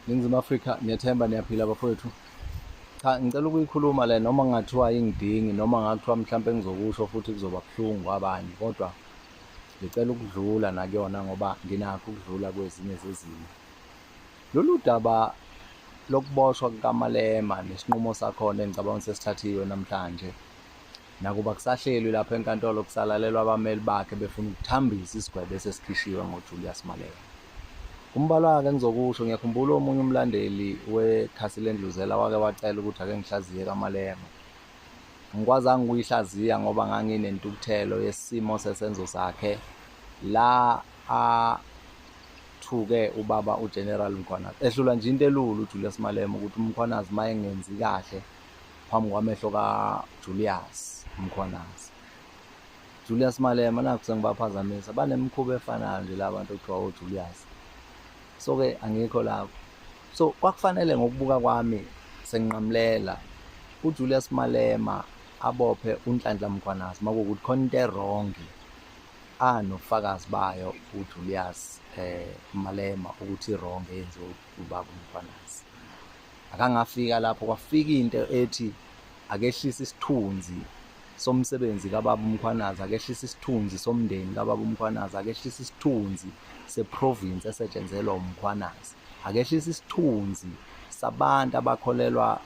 Ningizimu Afrika, ngiyathemba niyaphila bafowethu. Cha, ngicela ukuyikhuluma le noma kungathiwa ingidingi noma ngathiwa mhlawumbe ngizokusho futhi kuzoba buhlungu kwabanye, kodwa ngicela ukudlula nakuyona ngoba nginakho ukudlula kwezinye zezimo. Lolu daba lokuboshwa kukaMalema nesinqumo sakhona engicabanga ukuthi sesithathiwe namhlanje, nakuba kusahlelwi lapha enkantolo kusalalelwa abameli bakhe befuna ukuthambisa isigwebo esesikhishwe ngoJulius Malema. Umbalwa wake engizokusho, ngiyakhumbula omunye umlandeli wekhasi lendluzela wake wacela ukuthi ake ngihlaziye kaMalema. Ngikwazanga ukuyihlaziya ngoba nganginentukuthelo yesimo sesenzo sakhe la athuke ubaba uGeneral Mkhwanazi. Ehlula nje into elula uJulius Malema ukuthi uMkhwanazi maye ngenzi kahle phambi kwamehlo kaJulius Mkhwanazi. Julius Malema nakho sengibaphazamisa, banemikhuba efanayo nje labantu okuthiwa oJulius. So-ke angikho lapho. So kwakufanele ngokubuka kwami senginqamlela uJulius Malema abophe uNhlanhla Mkhwanazi makuwukuthi khona into wrong anofakazi bayo uJulius Malema ukuthi wrong yenziwe ubaba uMkhwanazi. Akangafika lapho, kwafika into ethi akehlisa isithunzi somsebenzi kababa uMkhwanazi, akehlisa isithunzi somndeni kababa uMkhwanazi, akehlisa isithunzi seprovince esetshenzelwa uMkhwanazi, akehlisa isithunzi sabantu abakholelwa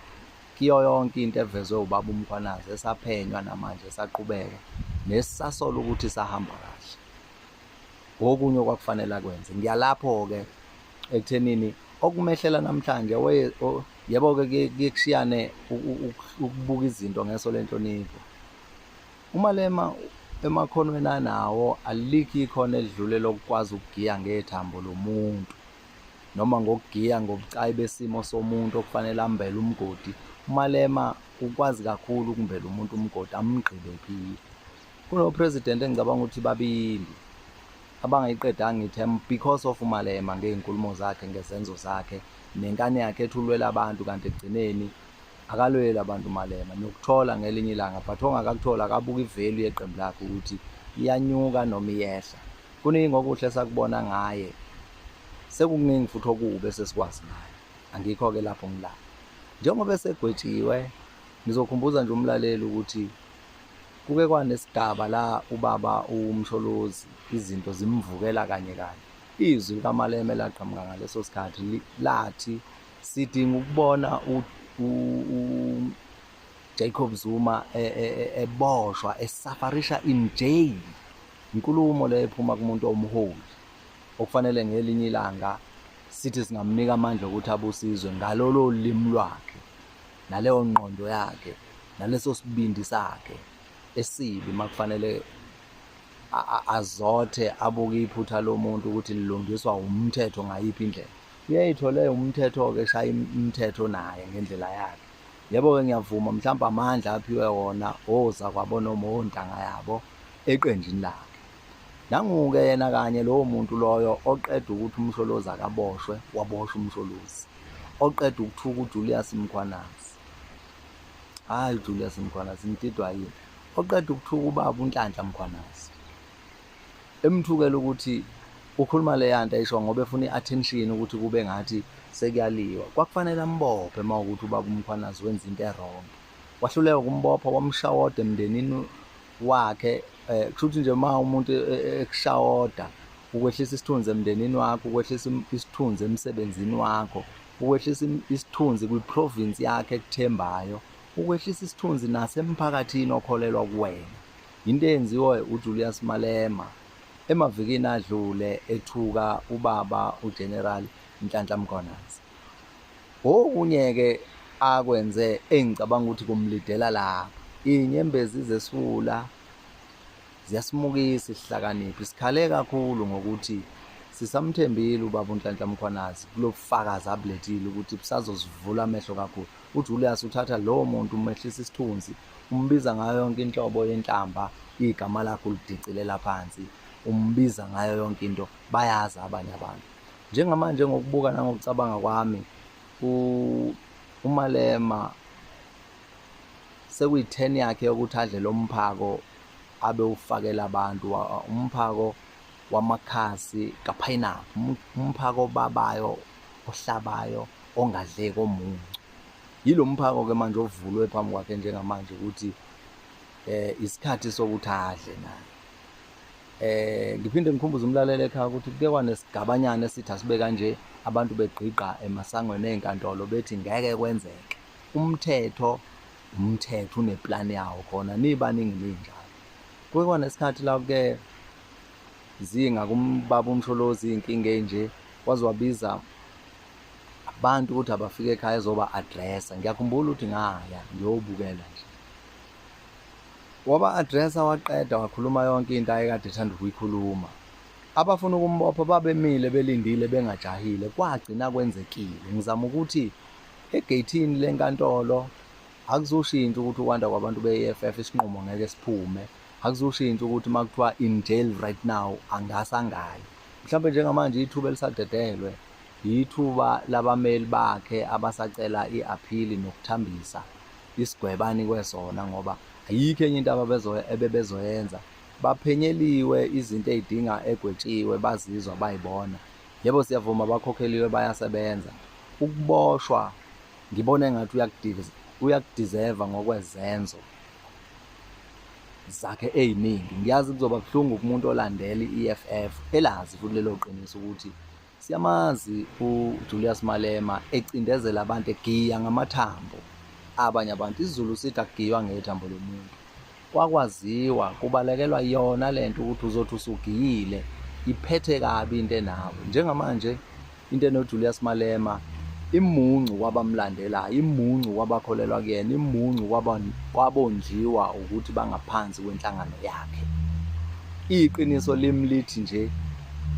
kiyo yonke into evezwe ubaba uMkhwanazi esaphenywa namanje esaqhubeka nesisasola ukuthi sahamba kahle. Okunye okwakufanele akwenze. Ngiyalapho-ke ekuthenini okumehlela namhlanje yebo-ke kushiyane ukubuka izinto ngeso lenhlonipho. uMalema emakhonweni anawo alikho ikhono elidlule lokukwazi ukugiya ngethambo lomuntu noma ngokugiya ngobucayi besimo somuntu okufanele ambele umgodi. uMalema ukwazi kakhulu ukumbela umuntu umgodi amgqibe phile. Kunopresident engicabanga ukuthi babili abangayiqedanga ithemba because of uMalema ngey'nkulumo zakhe, ngezenzo zakhe, nenkani yakhe ethulwela abantu, kanti ekugcineni akalweli abantu uMalema nokuthola ngelinye ilanga, but ongakakuthola akabuka ivalue yeqembu lakhe ukuthi iyanyuka noma iyehla. Kuningi okuhle sakubona ngaye, sekukuningi futhi okubi esesikwazi ngaye. Angikho-ke lapho ngilapho. Njengoba esegwetshiwe, ngizokhumbuza nje umlaleli ukuthi kuke kwanesigaba la ubaba uMsholozi izinto zimvukela kanye kanye. Izwi likaMalema elaqhamuka ngaleso sikhathi lathi sidinga ukubona Jacob Zuma eboshwa, esafarisha in jail. Inkulumo le ephuma kumuntu omholi okufanele ngelinye ilanga sithi singamnika amandla ukuthi abusizwe ngalolo limi lwakhe, naleyo ngqondo yakhe, naleso sibindi sakhe esibi makufanele azothe abuke iphutha lomuntu ukuthi lilungiswa umthetho ngayiphi indlela. Uyayithole umthetho-ke shaya imithetho naye ngendlela yakhe. Yebo-ke ngiyavuma mhlawumbe amandla aphiwe wona ozakwabo noma ontanga yabo eqenjini lakhe. Nangu-ke yena kanye lowo muntu loyo oqeda ukuthi uMsholozi akaboshwe, waboshwa uMsholozi. Oqeda ukuthuka uJulius Mkhwanazi. Hayi uJulius Mkhwanazi ngididwa yini. Oqeda ukuthuka ubaba uNhlanhla Mkhwanazi. Emthukela ukuthi ukhuluma le yanto ayisho ngoba efuna i-attention ukuthi kube ngathi sekuyaliwa. Kwakufanele ambophe mawukuthi ubaba uMkhwanazi wenza into wrong. Wahluleka ukumbopha, wamshawoda emndenini wakhe. Kusho ukuthi nje ma umuntu ekushawoda ukwehlisa isithunzi emndenini wakho, ukwehlisa isithunzi emsebenzini wakho, ukwehlisa isithunzi kwiprovince yakhe ekuthembayo, ukwehlisa isithunzi nasemphakathini okholelwa kuwena. Into eyenziwe uJulius Malema emavikini adlule ethuka ubaba uGeneral Nhlanhla Mkhwanazi. Okunye-ke akwenze engicabanga ukuthi kumlidela lapha, inyembezi zesifula ziyasimukisa isihlakaniphi. Sikhale kakhulu ngokuthi sisamthembile ubaba uNhlanhla Mkhwanazi kulobufakazi abulethile ukuthi busazosivula amehlo kakhulu. uJulius uthatha lowo muntu umehlisa isithunzi, umbiza ngayo yonke inhlobo yenhlamba, igama lakho lidicilela phansi, umbiza ngayo yonke into, bayazi abanye abantu. Njengamanje ngokubuka nangokucabanga kwami, uMalema sekuyi-10 yakhe yokuthi adle lo mphako abe ufakela abantu, umphako wamakhasi kapineapple, umphako babayo ohlabayo ongadleki omuncu. Yilo mphako ke manje ovulwe phambi kwakhe njengamanje ukuthi isikhathi sokuthi adle naye. Ngiphinde ngikhumbuze umlaleli ekhaya ukuthi kuke kwanesigabanyana esithi asibe kanje, abantu begqiqa emasangweni ey'nkantolo bethi ngeke kwenzeke. Umthetho uneplani yawo khona, nibaningi ninjalo. Kuke kwanesikhathi la-ke zinga kumbaba uMsholozi iy'nkinga enje, waziwabiza abantu ukuthi abafike ekhaya ezoba-addressa. Ngiyakhumbula ukuthi ngaya ngiyobukela nje, waba-addressa waqeda wakhuluma yonke into ayekade ethanda ukuyikhuluma. Abafuna ukumbopha babemile belindile bengajahile, kwagcina kwenzekile. Ngizama ukuthi egeyithini lenkantolo akuzushintsha ukuthi ukwanda kwabantu be-EFF isinqumo ngeke siphume, akuzushintsha ukuthi makuthiwa in jail right now angasangayi. Mhlawumbe njengamanje ithuba elisadedelwe yithuba labameli bakhe abasacela i-appeal nokuthambisa isigwebani kwesona, ngoba ayikho enye into ebebezoyenza. Baphenyeliwe izinto ey'dinga egwetshiwe, bazizwa bayibona. Yebo siyavuma bakhokheliwe bayasebenza. Ukuboshwa ngibona engathi uyakudeserva ngokwezenzo zakhe ey'ningi. Ngiyazi kuzoba buhlungu kumuntu olandela i-EFF elazi futhi lelo qiniso ukuthi siyamazi uJulius Malema ecindezela abantu, egiya ngamathambo abanye abantu. IsiZulu sithi akugiywa ngethambo lomuntu. Kwakwaziwa kubalekelwa yona lento ukuthi uzothi usugiyile iphethe kabi into enawe. Njengamanje into enoJulius Malema imuncu kwabamlandelayo, imuncu kwabakholelwa kuyena, imuncu kwabondliwa ukuthi bangaphansi kwenhlangano yakhe. Iqiniso limlithi nje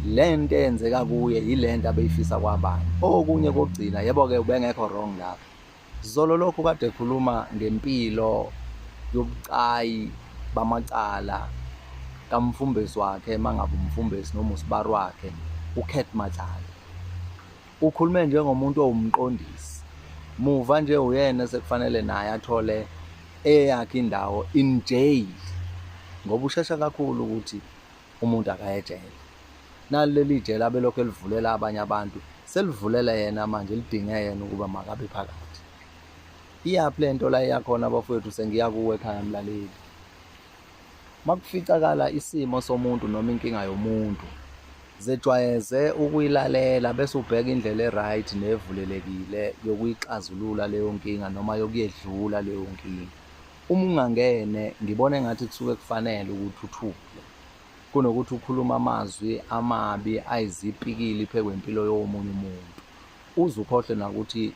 lento eyenzeka kuye yilento abeyifisa kwabanye. Okunye kokugcina, yebo-ke ubengekho wrong lapho. Zolo lokhu kade ekhuluma ngempilo yobucayi bamacala kamfumbesi wakhe, mangabe umfumbesi noma usibari wakhe, uKurt Matlala. Ukhulume njengomuntu owumqondisi. Muva nje uyena sekufanele naye athole eyakhe indawo in jail, ngoba ushesha kakhulu ukuthi umuntu akayejele. Naleli jele abelokhu elivulela abanye abantu, selivulela yena manje, lidinge yena ukuba makabe phakathi. Iyaphi lento la iyakhona abafowethu, sengiya kuwe ekhaya mlaleli. Makuficakala isimo somuntu noma inkinga yomuntu, zejwayeze ukuyilalela bese ubheka indlela e-right nevulelekile yokuyixazulula leyo nkinga noma yokuyedlula leyo nkinga. Uma ungangene, ngibona engathi kusuke kufanele ukuthi uthule kunokuthi ukhuluma amazwi amabi ayizipikili phekwempilo yomunye umuntu. Uze ukhohle nakuthi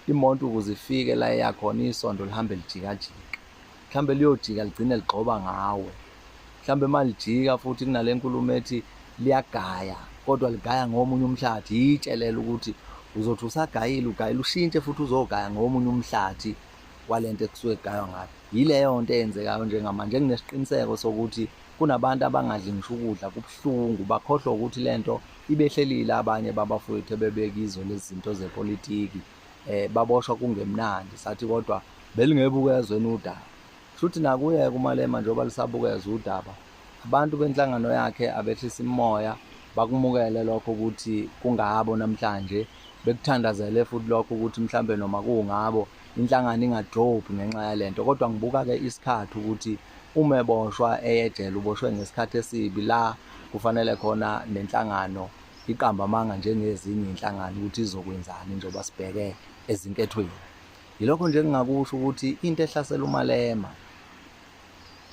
imoto ukuze ifike la yakhona isondo lihambe lijikajika, mhlambe liyojika ligcine ligxoba ngawe. Mhlambe malijika futhi kunale nkulumo ethi liyagaya kodwa ligaya ngomunye umhlathi, yitshelela ukuthi uzothi usagayile ugayile ushintshe futhi uzogaya ngomunye umhlathi walento ekusuke kugaywa ngayo. Yileyo nto eyenzekayo njengamanje. Nginesiqiniseko sokuthi kunabantu abangadli ngisho ukudla kubuhlungu, bakhohlwa ukuthi lento ibehlelile abanye babafowethu ebebekizo lezi zinto zepolitiki. Baboshwa kungemnandi, sathi kodwa belingebukezwe udaba. Futhi nakuye kuMalema njengoba lisabukezwa udaba, abantu benhlangano yakhe abehlisa imimoya, bakumukele lokho ukuthi kungabo namhlanje, bekuthandazele futhi lokho ukuthi mhlambe noma kungabo inhlangano ingadrop ngenxa yalento. Kodwa ngibuka-ke isikhathi ukuthi uma eboshwa eyejele, uboshwe ngesikhathi esibi la kufanele khona nenhlangano iqamba amanga njengezinye inhlangano ukuthi izokwenzani njengoba sibheke ezinkethweni. Yilokho nje engingakusho ukuthi into ehlasela uMalema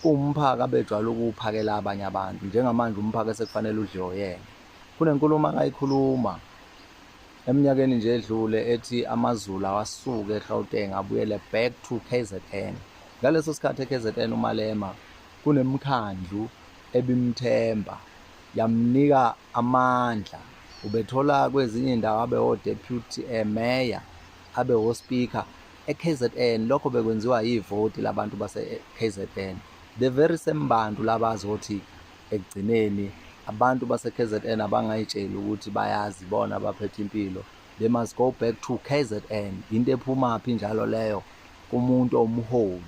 umphaka abejwayele ukuwuphakela abanye abantu. Njengamanje umphaka esekufanele udliwe yena. Kunenkulumo akayikhuluma eminyakeni nje edlule ethi amaZulu awasuke eGauteng abuyele back to KZN. Ngaleso sikhathi eKZN uMalema kunemkhandlu ebimthemba yamnika amandla. Ubethola kwezinye indawo abe o-deputy mayor, abe o-speaker eKZN. Lokho bekwenziwa yivoti labantu base-KZN. The very same bantu labazothi ekugcineni abantu base-KZN abangayitsheli ukuthi bayazi bona abaphethe impilo, they must go back to KZN. Into ephumaphi njalo leyo kumuntu omholi.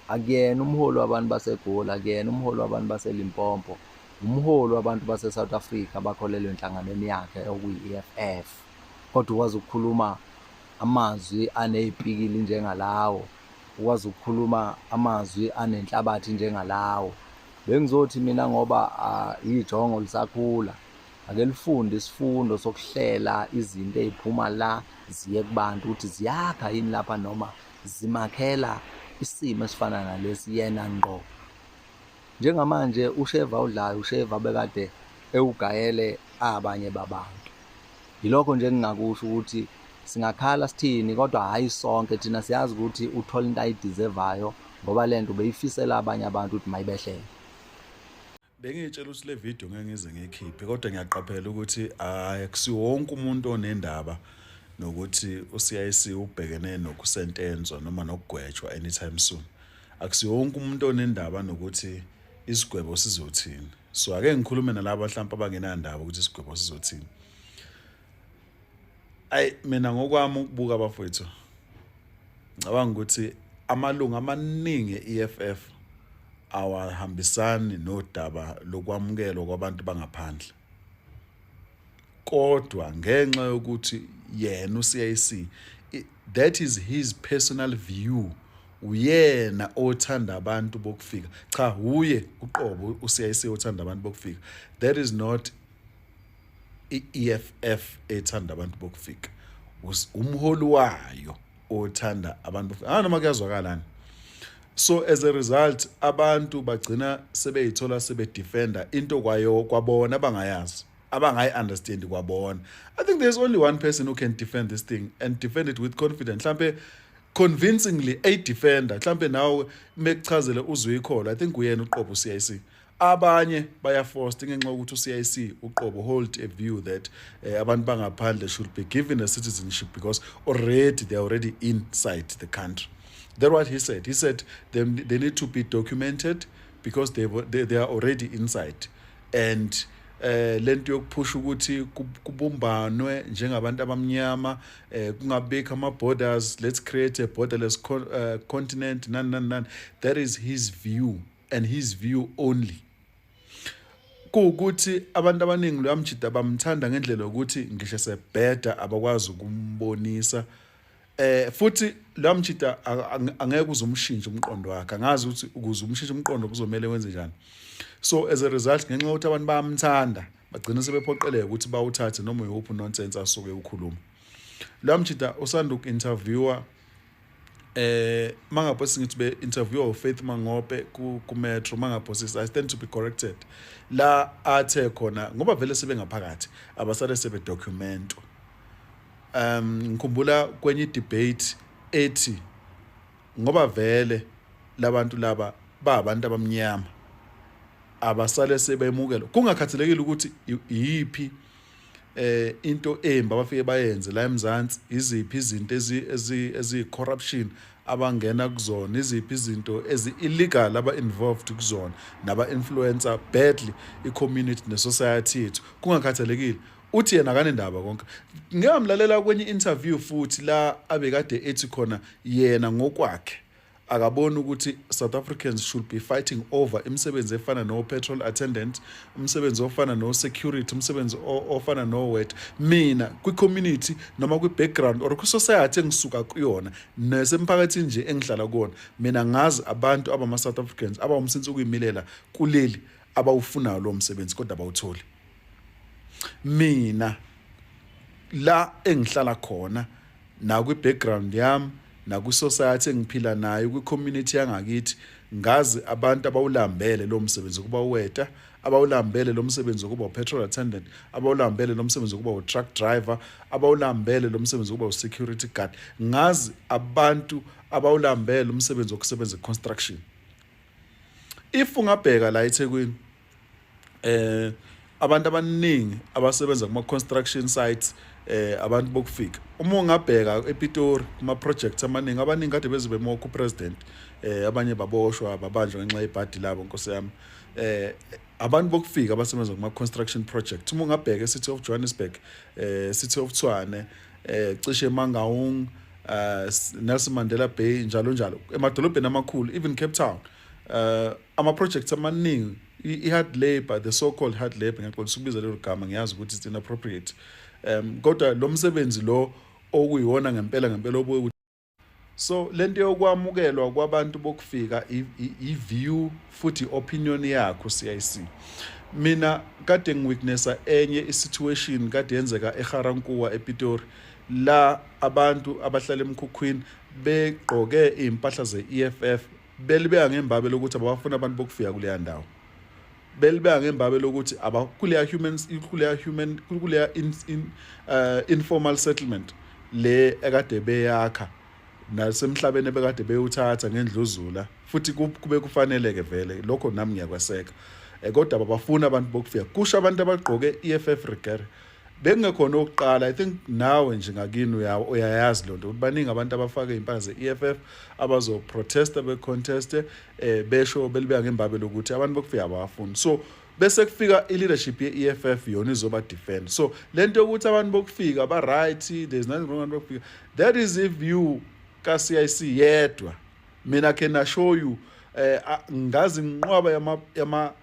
Akuyena umholi wabantu baseGoli, akuyena umholi wabantu baseLimpopo, umholi wabantu base-South Africa abakholelwe enhlanganweni yakhe okuyi-EFF. kodwa ukwazi ukukhuluma amazwi anezipikili njengalawo, ukwazi ukukhuluma amazwi anenhlabathi njengalawo. Bengizothi mina ngoba ijongo lisakhula, ake lifunde isifundo sokuhlela izinto eziphuma la ziye kubantu ukuthi ziyakha yini lapha noma zimakhela isimo esifana nalesi yena ngqo. Njengamanje usheva awudlayo usheva bekade ewugayele abanye babantu. Yilokho nje engingakusho ukuthi singakhala sithini kodwa hayi sonke thina siyazi ukuthi uthola into ayideservayo ngoba lento beyifisela abanye abantu ukuthi mayibehlele. Bengitshela ukuthi le video ngeke ngize ngikhiphe kodwa ngiyaqaphela ukuthi akusiwonke umuntu onendaba nokuthi uCIC ubhekene nokusentenzwa noma nokugwetshwa anytime soon. Akusiwonke umuntu onendaba nokuthi isigwebo sizothini. So ake ngikhulume nalabo mhlawumbe abangenandaba ukuthi isigwebo sizothini. Mina ngokwami ukubuka abafowethu ngicabanga ukuthi amalungu amaningi e-EFF awahambisani nodaba lokwamukelwa kwabantu bangaphandle. Kodwa ngenxa yokuthi yena uCIC, that is his personal view, uyena othanda abantu bokufika. Cha, uye uqobo uCIC othanda abantu bokufika. That is not i-EFF ethanda abantu bokufika. Umholi wayo othanda abantu bokufika. Noma kuyazwakalani. So as a result abantu bagcina sebeyithola sebedefenda into kwayo kwabona abangayazi, abangayi-understand kwabona. I think there's only one person who can defend this thing and defend it with confidence. Mhlambe convincingly a defender. Mhlambe nawe mekuchazele uzwe I think uyena uqobo uCIC. Abanye bayaforced ngenxa ukuthi uCIC uqobo hold a view that abantu bangaphandle should be given a citizenship because they're already inside the country. That's what he said. He said they need to be documented because they are already inside. And lento yokuphusha ukuthi kubumbanwe njengabantu abamnyama, kungabekho ama-borders, let's create a borderless continent, none. That is his view and his view only. Kuwukuthi abantu abaningi lo amjida bamthanda ngendlela ukuthi ngisho sebheda abakwazi ukumbonisa. Futhi lo mjida angeke uzumshintsha umqondo wakhe. Angazi ukuthi ukuze umshintshe umqondo kuzomela wenze njani. So as a result ngenxa yokuthi abantu bayamthanda bagcina sebephoqeleka ukuthi bawuthathe noma yophi nonsense asuke ukhuluma. Lo mjida usanda uku-interviewer mangapho singithi be-interviewer uFaith Mangope ku-Metro mangapho I stand to be corrected. La athe khona ngoba vele sebengaphakathi abasale sebedocumentwa. Ngikhumbula kwenye debate ethi ngoba vele labantu laba abantu abamnyama abasale sebemukela kungakhathalekile ukuthi yipi into embi abafike bayenze la eMzansi, iziphi izinto ezi-corruption abangena kuzona, iziphi izinto ezi-illegal aba-involved kuzona naba-influencer badly i-community ne-society yethu, kungakhathalekile. Uthi yena kanendaba konke. Ngamlalela kwenye interview futhi la abekade ethi khona yena ngokwakhe akabona ukuthi South Africans should be fighting over imisebenzi efana no petrol attendant, umsebenzi ofana no security, umsebenzi ofana no wet. Mina kwi-community noma kwi-background or kwi-society engisuka kuyona nasemphakathini nje engihlala kuona, mina ngazi abantu abama-South Africans abawumsinsi ukuyimilela kuleli abawufunayo lo msebenzi kodwa abawutholi. Mina la engihlala khona na kwi-background yami na kwi-society engiphila nayo kwi-community yangakithi ngazi abantu abawulambele lo msebenzi kuba uweta, abawulambele lo msebenzi kuba u-petrol attendant, abawulambele lo msebenzi kuba u-truck driver, abawulambele lo msebenzi kuba u-security guard. Ngazi abantu abawulambele umsebenzi wokusebenza construction. If ungabheka la eThekwini abantu abaningi abasebenza kuma-construction sites abantu bokufika. Uma ungabheka ePitori kuma-projects amaningi abaningi kade beze bemoka upresident, abanye baboshwa babanjwa ngenxa yebhadi labo nkosi yami. Abantu bokufika abasebenza kuma-construction projects. Uma ungabheka eCity of Johannesburg, City of Tshwane, cishe Mangaung, Nelson Mandela Bay njalo emadolobheni amakhulu, even Cape Town, ama-projects amaningi i-hard labor, the so-called hard labor, ngiyaxolisa ukubiza lelo gama ngiyazi ukuthi it's inappropriate. Kodwa lo msebenzi lo okuyiwona ngempela obuye. So lento yokwamukelwa kwabantu bokufika i-view futhi opinion yakho CIC. Mina kade ngiwitnessa enye isituation kade yenzeka eGarankuwa ePitori la abantu abahlala emkhukhwini begqoke impahla ze-EFF belibeka ngembabe lokuthi abafuna abantu bokufika kuleya ndawo. Belibeka ngembabe lokuthi kuleya informal settlement le ekade beyakha nasemhlabeni ebekade beyuthatha ngendluzula futhi kube kufaneleke vele lokho nami ngiyakweseka. Kodwa abafuna abantu bokufika kusho abantu abagqoke EFF regere bengekhona oqala. I think nawe nje ngakini uyayazi lonto ukuthi baningi abantu abafaka impahla ze-EFF abazoprotesta beconteste besho belibeka ngembabe lokuthi abantu bokufika abafuni. So bese kufika i-leadership ye-EFF yona izoba defend. So lento yokuthi abantu bokufika ba right, there's nothing wrong abantu bokufika, that is a view ka CIC yedwa. Mina can assure you ngazi nqwaba yama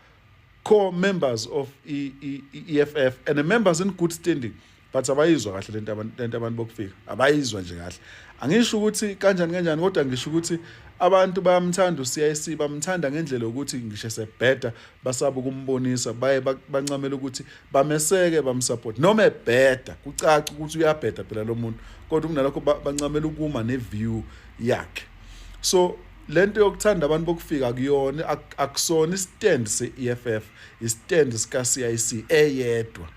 core members of EFF and the members in good standing, but abayizwa kahle lento abantu bokufika abayizwa nje kahle. Angisho ukuthi kanjani kodwa ngisho ukuthi abantu bayamthanda uCIC, bamthanda ngendlela yokuthi ngisho sebheda basaba ukumbonisa, baye bancamela ukuthi bameseke bamsupport noma ebheda kucaca ukuthi uyabheda phela lo muntu, kodwa kunalokho bancamela ukuma neview yakhe. So lento yokuthanda abantu bokufika kuyona akusona istand se-EFF, istand sika CIC eyedwa.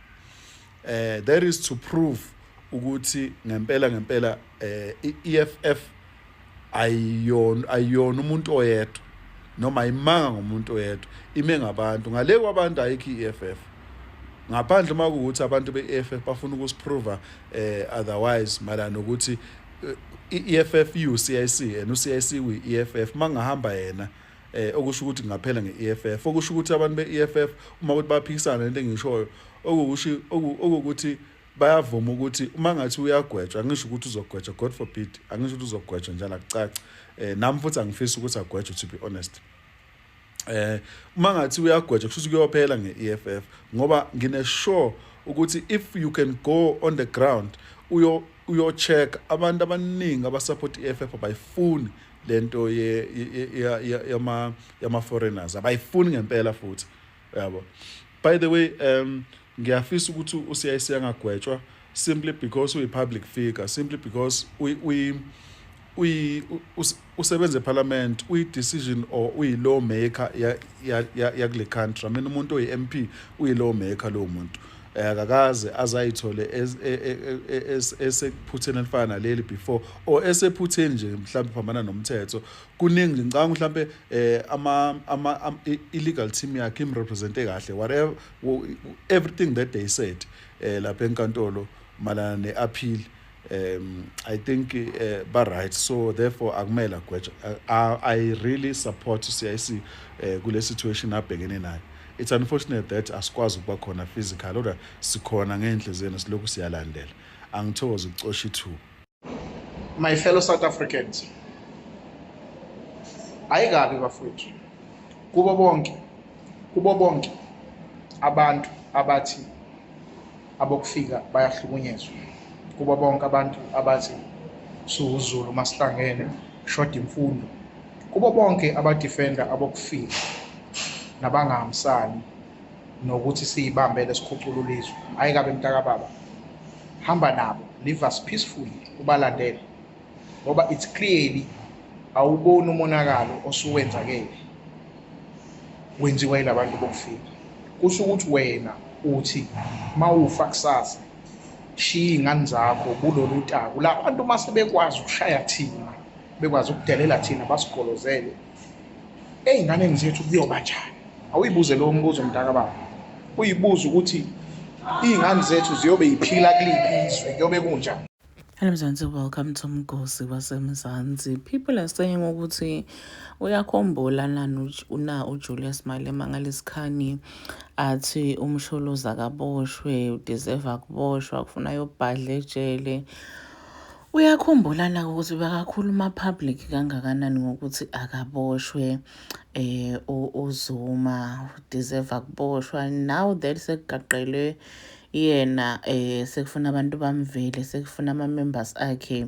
That is to prove ukuthi ngempela EFF ayiyona umuntu oyedwa noma ayimanga ngomuntu oyedwa, ime ngabantu. Ngale kwabantu ayikho EFF. Ngaphandle makuthi abantu be-EFF bafuna ukusiprove otherwise malana nokuthi i-EFF u-CIC and u-CIC uyi-EFF mangahamba yena okusho ukuthi ngaphela nge-EFF, okusho ukuthi abantu be-EFF uma ukuthi baphikisana lento engishoyo okuthi bayavuma ukuthi uma ngathi uyagwetshwa, angisho ukuthi uzogwetshwa, God forbid, angisho ukuthi uzogwetshwa njalo akucaci. Nami futhi angifisi ukuthi agwetshwe, to be honest. Uma ngathi uyagwetshwa kusho ukuthi kuyophela nge-EFF ngoba ngine-sure ukuthi if you can go on the ground uyo-check abantu abaningi abasupport i-EFF abayifuni lento yama-foreigners, abayifuni ngempela futhi, yabo. By the way, ngiyafisa ukuthi uCIC angagwetshwa simply because uyi-public figure, simply because usebenza eParliament, uyi-decision or uyi-law maker yakule country. Mina umuntu oyi-MP uyi-law maker lo muntu. Akakaze azayithole esephutheni elifana naleli before or esephutheni nje mhlawumbe phambana nomthetho. Kuningi ngicanga mhlawumbe illegal team yakhe imrepresente kahle, whatever, everything that they said lapha enkantolo malana ne-appeal, I think ba right. So therefore akumele agwetshwe. I really support CIC kule situation abhekene nayo. It's unfortunate that asikwazi ukuba khona physical, kodwa sikhona ngendlezeni silokhu siyalandela. Angithokoze ukucosha ithuba. My fellow South Africans, ayikabi bafowethu kubo bonke abantu abathi abokufika bayahlukunyezwa, kubo bonke abantu abathi suZulu masihlangene short imfundo, kubo bonke abadefender abokufika nabangahambisani nokuthi siyibambele sikhucula ilizwe. Ayikabe mntaka baba, hamba nabo, live us peacefully, ubalandele ngoba it's clearly awuboni umonakalo osuwenzakele wenziwa yilabantu bokufika. Kusho ukuthi wena uthi mawufa kusasa shiya ingane zakho kulolu utaku la bantu mase bekwazi ukushaya thina, bekwazi ukudelela thina, basigolozele ey'nganeni zethu kuyoba njani. Awuyibuze lo mbuzo mntaka baba, uyibuze ukuthi iy'ngane zethu ziyobe yiphila kuliphi izwe, kuyobe kunjani. Hello Mzansi, welcome to Mgosi waseMzansi. People are saying ukuthi uyakhumbula na uJulius Malema ngalesikhani athi umsholoza kaboshwe, udeserve ukuboshwa, kufuna yobhadla ejele. Uyakhumbula na ukuthi bakakhuluma public kangakanani ngokuthi akaboshwe uZuma deserve ukuboshwa. Now that sekugaqelwe yena sekufuna abantu bamvele, sekufuna ama-members akhe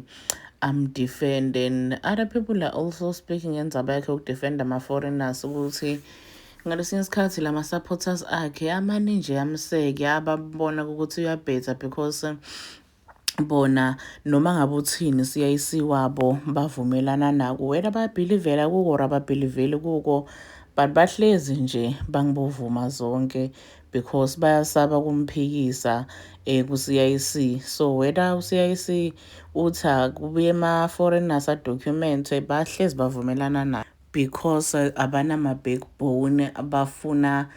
defend, and other people are also speaking ngendzaba yakhe ukudefenda ama-foreigners ukuthi ngalesinye isikhathi lama-supporters akhe amane nje amseke ababona ukuthi uyabhetha because bona noma ngabe uthini CIC wabo bavumelana nako, whether bayabhilivela kuko or ababhiliveli kuko, but bahlezi nje bangibovuma zonke because bayasaba kumphikisa ku-CIC. So whether u-CIC uthi kubuye ama-foreigners adocumente, bahlezi bavumelana nayo because abanama-backbone abafuna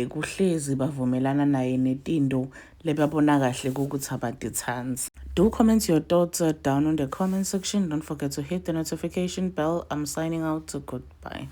kuhlezi bavumelana naye netinto lebabona kahle ukuthi abadithanzi. Do comment your thoughts down on the comment section. Don't forget to hit the notification bell. I'm signing out. Goodbye.